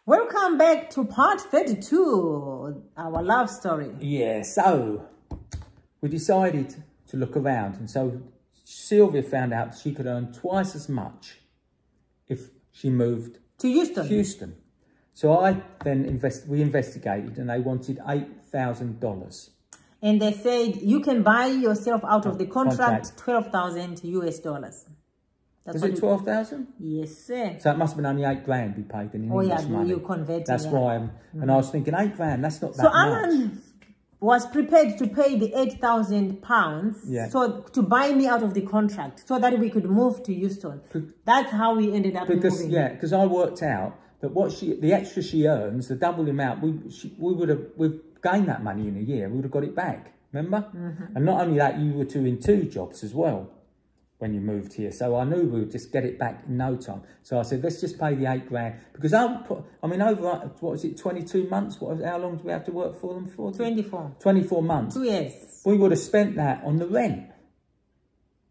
Welcome back to part 32, our love story. Yeah, so we decided to look around, and so Sylvia found out she could earn twice as much if she moved To Houston. So I then we investigated, and they wanted $8,000. And they said you can buy yourself out of the contract $12,000 US. That's Was it 12,000? Yes, sir. So it must have been only $8,000 we paid in English money. You converted. That's why and I was thinking $8,000, that's not that so much. Alan was prepared to pay the £8,000 so to buy me out of the contract so that we could move to Houston. That's how we ended up moving. Yeah, because I worked out that the extra she earns, the double amount, we've gained that money in a year. We would have got it back, remember? And not only that, you were doing 2 jobs as well when you moved here. So I knew we would just get it back in no time. So I said, let's just pay the $8,000. Because over, what was it, 22 months? How long do we have to work for them for? 24. 24 months. 2 years. We would have spent that on the rent.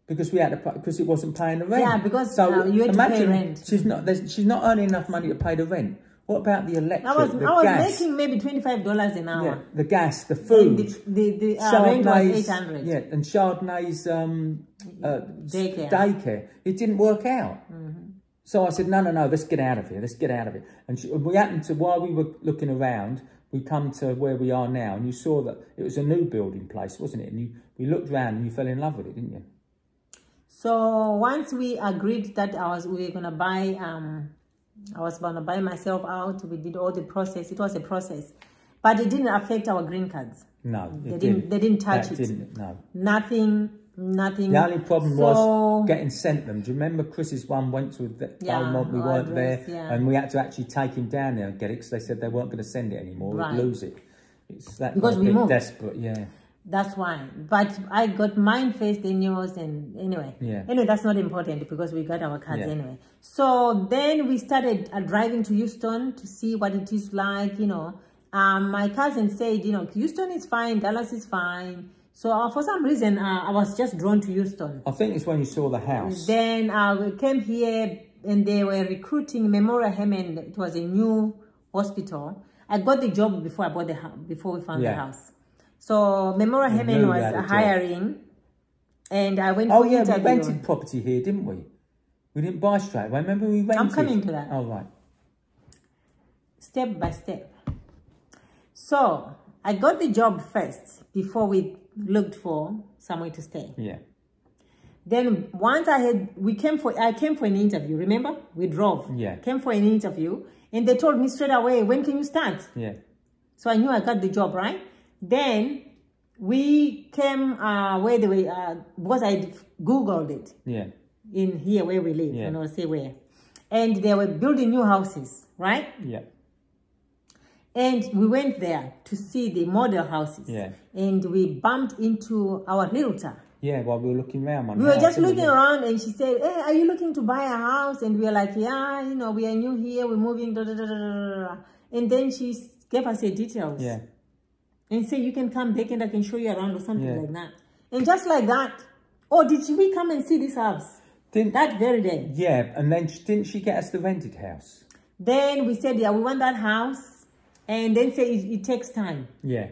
Because we had to pay, because it wasn't paying the rent. Yeah, because you had to pay rent. She's not earning enough money to pay the rent. What about the electric, I was gas? making maybe $25 an hour. Yeah, the gas, the food. And the rent was $800. Yeah, and Chardonnay's daycare. It didn't work out. So I said, no, let's get out of here. Let's get out of it. And we happened to, while we were looking around, we come to where we are now, and you saw that it was a new building place, wasn't it? And we looked around and you fell in love with it, didn't you? So once we agreed that I was going to buy myself out, we did all the process. It was a process, but it didn't affect our green cards. No, they didn't touch it. No, nothing. The only problem was getting sent them. Do you remember Chris's one went to Belmont? We weren't there, and we had to actually take him down there and get it because they said they weren't going to send it anymore. We'd lose it. It's that because we moved. Desperate, yeah. That's why. But I got mine first, then yours, and anyway. Yeah. Anyway, that's not important because we got our cards anyway. So then we started driving to Houston to see what it is like, My cousin said, Houston is fine, Dallas is fine. So for some reason, I was just drawn to Houston. I think it's when you saw the house. Then we came here and they were recruiting Memorial Hermann. It was a new hospital. I got the job before before we found the house. So Memorial Hermann was hiring, and I went for interview. We rented property here, didn't we? We didn't buy straight away. Remember we rented? I'm coming to that. Oh, right. Step by step. So I got the job first before we looked for somewhere to stay. Yeah. Then once I came for an interview. Remember, we drove. Yeah. Came for an interview, and they told me straight away, when can you start? Yeah. So I knew I got the job, right? Then we came where they were, because I Googled it. Yeah. In here where we live, say where. And they were building new houses, right? Yeah. And we went there to see the model houses. Yeah. And we bumped into our realtor. Yeah, while we were looking around. We were just looking around, and she said, hey, are you looking to buy a house? And we were like, yeah, we are new here, we're moving, da, da, da, da, da. And then she gave us the details. Yeah. And say, you can come back and I can show you around or something like that. And just like that, did we come and see this house? That very day. Yeah, and then didn't she get us the rented house? Then we said, yeah, we want that house. And then say, it takes time. Yeah.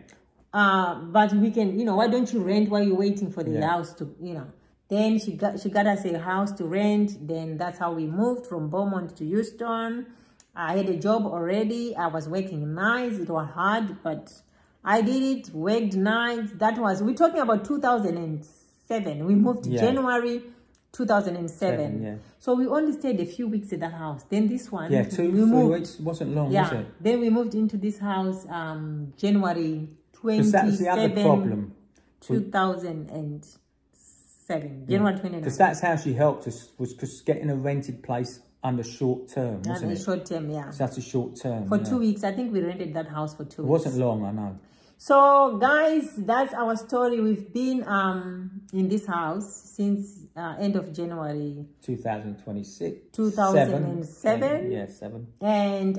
But we can, why don't you rent while you're waiting for the house to, Then she got us a house to rent. Then that's how we moved from Beaumont to Houston. I had a job already. I was working nights. It was hard, but I did it, worked nights. We're talking about 2007. We moved January 2007. Yeah. So we only stayed a few weeks at that house. Then this one. Yeah, 3 weeks wasn't long, was it? Then we moved into this house January 27. Because that's the other problem. 2007. January 29. Because that's how she helped us, was because getting a rented place under short term, wasn't it? Short term, yeah. So that's a short term. For 2 weeks. I think we rented that house for 2 weeks. It wasn't long, I know. So, guys, that's our story. We've been in this house since end of January 2026. 2007. Yeah, 7. And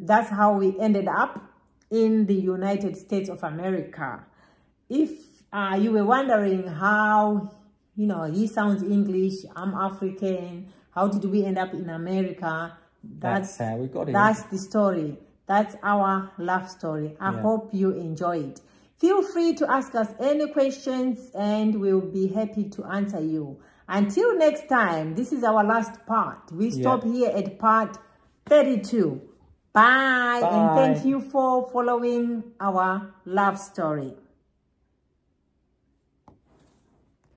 that's how we ended up in the United States of America. If you were wondering how, he sounds English, I'm African, how did we end up in America? That's how we got it. That's the story. That's our love story. I hope you enjoy it. Feel free to ask us any questions and we'll be happy to answer you. Until next time, this is our last part. We stop here at part 32. Bye. And thank you for following our love story.